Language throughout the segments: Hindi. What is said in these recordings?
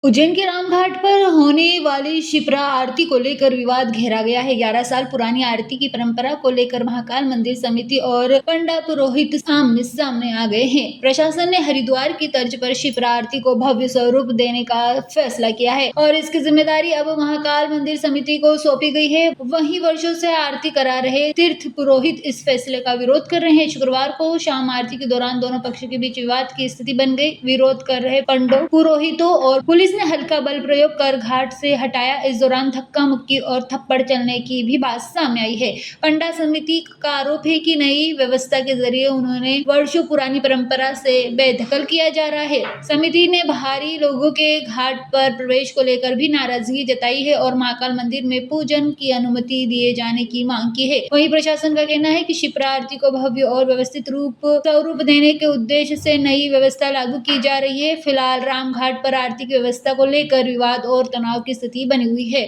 उज्जैन के रामघाट पर होने वाली शिप्रा आरती को लेकर विवाद गहरा गया है। 11 साल पुरानी आरती की परंपरा को लेकर महाकाल मंदिर समिति और पंडा पुरोहित आमने सामने आ गए हैं। प्रशासन ने हरिद्वार की तर्ज पर शिप्रा आरती को भव्य स्वरूप देने का फैसला किया है और इसकी जिम्मेदारी अब महाकाल मंदिर समिति को सौंपी गई है। वहीं वर्षों से आरती करा रहे तीर्थ पुरोहित इस फैसले का विरोध कर रहे हैं। शुक्रवार को शाम आरती के दौरान दोनों पक्षों के बीच विवाद की स्थिति बन गई। विरोध कर रहे पंडों, पुरोहितों और पुलिस ने हल्का बल प्रयोग कर घाट से हटाया। इस दौरान धक्का मुक्की और थप्पड़ चलने की भी बात सामने आई है। पंडा समिति का आरोप है कि नई व्यवस्था के जरिए उन्होंने वर्षों पुरानी परंपरा से बेदखल किया जा रहा है। समिति ने भारी लोगों के घाट पर प्रवेश को लेकर भी नाराजगी जताई है और महाकाल मंदिर में पूजन की अनुमति दिए जाने की मांग की है। वहीं प्रशासन का कहना है कि शिप्रा आरती को भव्य और व्यवस्थित स्वरूप देने के उद्देश्य से नई व्यवस्था लागू की जा रही है। फिलहाल रामघाट पर आरती की व्यवस्था को लेकर विवाद और तनाव की स्थिति बनी हुई है।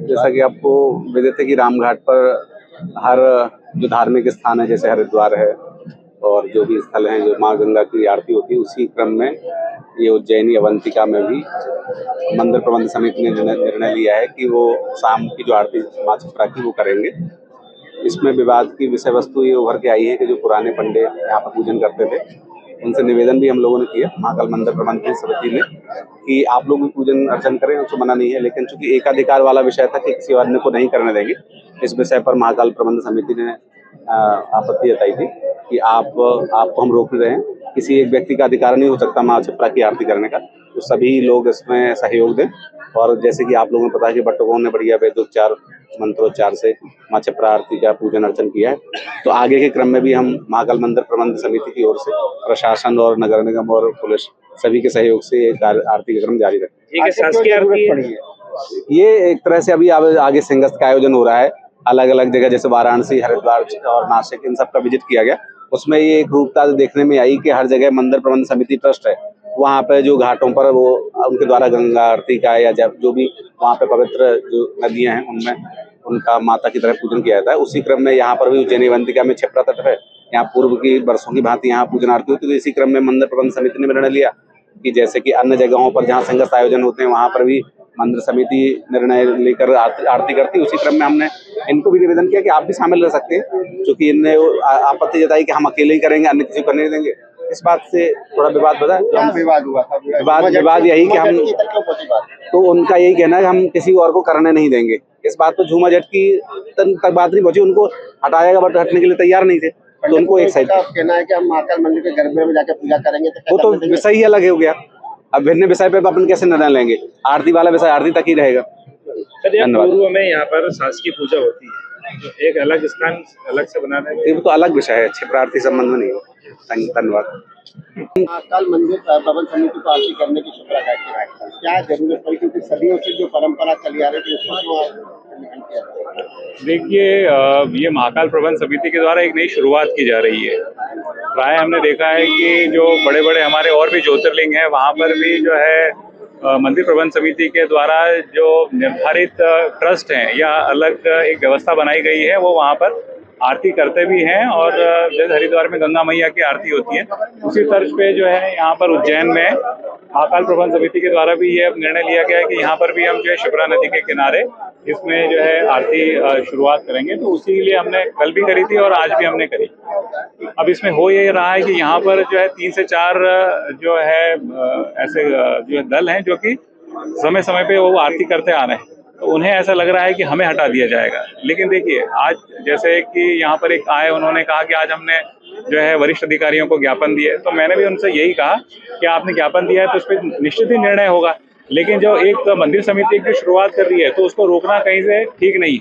जैसा कि आपको विदित है कि रामघाट पर हर जो धार्मिक स्थान है, जैसे हरिद्वार है और जो भी स्थल हैं जो माँ गंगा की आरती होती है, उसी क्रम में ये उज्जैनी अवंतिका में भी मंदिर प्रबंध समिति ने निर्णय लिया है कि वो शाम की जो आरती माँ शिप्रा की वो करेंगे। इसमें विवाद की विषय वस्तु ये उभर के आई है कि जो पुराने पंडे यहाँ पर पूजन करते थे, उनसे निवेदन भी हम लोगों ने किया महाकाल मंदिर प्रबंधन समिति ने कि आप लोग भी पूजन अर्चन करें, उसको मना नहीं है, लेकिन चूंकि एकाधिकार वाला विषय था कि किसी अन्य को नहीं करने देंगे, इस विषय पर महाकाल प्रबंधन समिति ने आपत्ति जताई थी कि आपको हम रोक रहे हैं। किसी एक व्यक्ति का अधिकार नहीं हो सकता माँ शिप्रा की आरती करने का, तो सभी लोग इसमें सहयोग दें। और जैसे कि आप लोगों को पता है कि बट्टकों ने बढ़िया वेदोच्चार मंत्रोच्चार से माँ शिप्रा आरती का पूजन अर्चन किया है, तो आगे के क्रम में भी हम महाकाल मंदिर प्रबंध समिति की ओर से प्रशासन और नगर निगम और पुलिस सभी के सहयोग से आरती का क्रम जारी रखें। शासकीय आरती है ये एक तरह से अभी आगे सिंगस्त का आयोजन हो रहा है अलग अलग जगह, जैसे वाराणसी, हरिद्वार और नासिक, इन सब का विजिट किया गया। उसमें ये एक रूपता देखने में आई कि हर जगह मंदिर प्रबंध समिति ट्रस्ट है, वहाँ पे जो घाटों पर वो उनके द्वारा गंगा आरती का या जो भी वहाँ पे पवित्र जो नदियां हैं उनमें उनका माता की तरह पूजन किया जाता है। उसी क्रम में यहाँ पर भी उज्जैनी अवंतिका में शिप्रा तट है, यहाँ पूर्व की वर्षों की भांति यहाँ पूजन आरती होती है। तो इसी क्रम में मंदिर प्रबंध समिति ने निर्णय लिया कि जैसे कि अन्य जगहों पर जहाँ संगत आयोजन होते हैं वहाँ पर भी मंदिर समिति निर्णय लेकर आरती करती है। उसी क्रम में हमने इनको भी निवेदन किया कि आप भी शामिल रह सकते हैं, क्योंकि इनने आपत्ति जताई कि हम अकेले ही करेंगे, अन्य किसी को करने नहीं देंगे। इस बात से थोड़ा विवाद बदा। विवाद हुआ था? विवाद यही कि हम, तो उनका यही कहना है कि हम किसी और को करने नहीं देंगे। इस बात पर झूमा झट की तक बात नहीं पहुंची, उनको हटाएगा बट हटने के लिए तैयार नहीं थे, तो उनको एक साइड कहना है कि हम महाकाल मंदिर के गर्भ में जाकर पूजा करेंगे, वो तो विषय ही अलग हो गया। अब भिन्न विषय पे अपन कैसे निर्णय लेंगे? आरती वाला विषय आरती तक ही रहेगा। पूर्व में यहाँ पर शासकीय पूजा होती है, तो एक अलग स्थान अलग से बनाना है, वो तो अलग विषय है, शिप्रा आरती संबंध में नहीं है। धन्यवाद। महाकाल मंदिर प्रबंध समिति को आरती करने की शिप्रा घाट की क्या जरूरत पड़ी, क्योंकि सदियों से जो परंपरा चली आ रही थी उसको देखिए, ये महाकाल प्रबंध समिति के द्वारा एक नई शुरुआत की जा रही है। प्राय हमने देखा है कि जो बड़े बड़े हमारे और भी ज्योतिर्लिंग हैं वहाँ पर भी जो है मंदिर प्रबंध समिति के द्वारा जो निर्धारित ट्रस्ट हैं या अलग एक व्यवस्था बनाई गई है, वो वहाँ पर आरती करते भी हैं। और जैसे हरिद्वार में गंगा मैया की आरती होती है, उसी तर्ज पे जो है यहाँ पर उज्जैन में महाकाल प्रबंध समिति के द्वारा भी ये निर्णय लिया गया है कि यहाँ पर भी हम जो है शिप्रा नदी के किनारे इसमें जो है आरती शुरुआत करेंगे। तो उसी के लिए हमने कल भी करी थी और आज भी हमने करी। अब इसमें हो ये रहा है कि यहाँ पर जो है 3 से 4 जो है ऐसे जो है दल हैं जो कि समय समय पे वो आरती करते आ रहे हैं, तो उन्हें ऐसा लग रहा है कि हमें हटा दिया जाएगा। लेकिन देखिए, आज जैसे कि यहाँ पर एक आए, उन्होंने कहा कि आज हमने जो है वरिष्ठ अधिकारियों को ज्ञापन दिए, तो मैंने भी उनसे यही कहा कि आपने ज्ञापन दिया है तो उस पर निश्चित ही निर्णय होगा। लेकिन जो एक मंदिर समिति की शुरुआत कर रही है तो उसको रोकना कहीं से ठीक नहीं।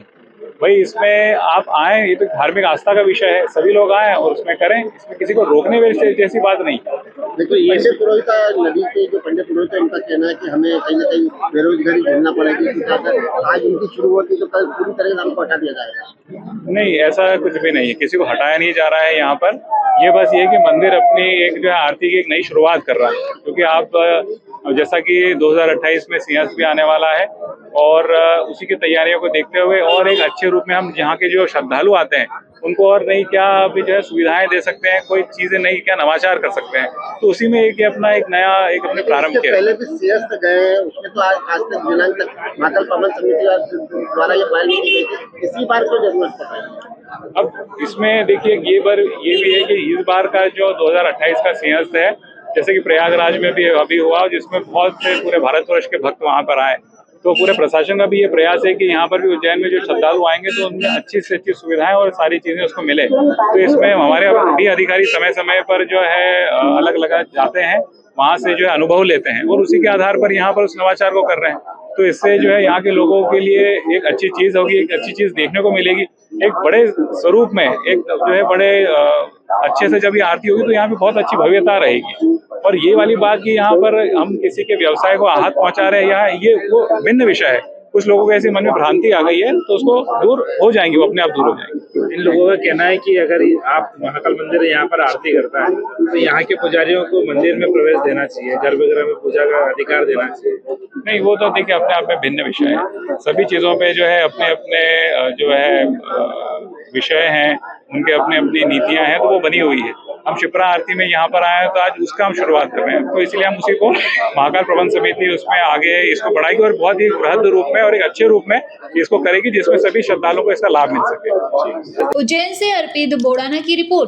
भाई, इसमें आप आए, ये तो धार्मिक आस्था का विषय है, सभी लोग आए और उसमें करें, इसमें किसी को रोकने जैसी बात नहीं। देखो, ये पुरोहित नदी के जो पंडित पुरोहित है, उनका कहना है कि हमें कहीं ना कहीं बेरोजगारी झेलना पड़ेगी। आज उनकी शुरू होती तो कल पूरी तरह से हमको हटा दिया जाएगा। नहीं, ऐसा कुछ भी नहीं है, किसी को हटाया नहीं जा रहा है यहाँ पर। ये बस ये कि मंदिर अपनी एक जो है आरती की एक नई शुरुआत कर रहा है, क्योंकि आप जैसा कि 2028 में सिंहस्थ भी आने वाला है और उसी की तैयारियों को देखते हुए और एक अच्छे रूप में हम यहाँ के जो श्रद्धालु आते हैं उनको और नई क्या भी जो है सुविधाएं दे सकते हैं, कोई चीजें नई क्या नवाचार कर सकते हैं। तो उसी में एक अपना एक नया एक अपने प्रारंभ इसके किया। पहले भी सियासत गए हैं, उसमें तो आज तक दिनांक तक महाकाल प्रबंध समिति द्वारा ये फाइल की गई थी, इसी बार क्यों जरूरत पड़ रही है? अब इसमें देखिए ये भी है कि इस बार का जो 2028 का सिंहस्थ है, जैसे कि प्रयागराज में भी अभी हुआ, जिसमें बहुत से पूरे भारतवर्ष के भक्त वहां पर आए, तो पूरे प्रशासन का भी ये प्रयास है कि यहाँ पर भी उज्जैन में जो श्रद्धालु आएंगे तो उनमें अच्छी से अच्छी सुविधाएं और सारी चीजें उसको मिले। तो इसमें हमारे भी अधिकारी समय समय पर जो है अलग अलग जाते हैं, वहां से जो है अनुभव लेते हैं और उसी के आधार पर यहाँ पर उस नवाचार को कर रहे हैं। तो इससे जो है यहाँ के लोगों के लिए एक अच्छी चीज होगी, एक अच्छी चीज देखने को मिलेगी। एक बड़े स्वरूप में एक जो है बड़े अच्छे से जब ये आरती होगी तो यहाँ पे बहुत अच्छी भव्यता रहेगी। और ये वाली बात कि यहाँ पर हम किसी के व्यवसाय को आहत पहुंचा रहे हैं, यहाँ ये वो भिन्न विषय है। कुछ लोगों के ऐसे मन में भ्रांति आ गई है तो उसको दूर हो जाएंगे, वो अपने आप दूर हो जाएंगे। इन लोगों का कहना है कि अगर आप महाकाल मंदिर यहाँ पर आरती करता है तो यहाँ के पुजारियों को मंदिर में प्रवेश देना चाहिए, गर्भगृह में पूजा का अधिकार देना चाहिए। नहीं, वो तो देखिए अपने आप में भिन्न विषय है। सभी चीजों पे जो है अपने अपने जो है विषय हैं, उनके अपने अपनी नीतियां हैं, तो वो बनी हुई है। हम शिप्रा आरती में यहाँ पर आए हैं तो आज उसका हम शुरुआत कर रहे हैं, तो इसलिए हम उसी को महाकाल प्रबंध समिति उसमें आगे इसको बढ़ाएगी और बहुत ही बृहद रूप में और एक अच्छे रूप में इसको करेगी, जिसमें सभी श्रद्धालुओं को इसका लाभ मिल सके। उज्जैन से अर्पित बोड़ाना की रिपोर्ट।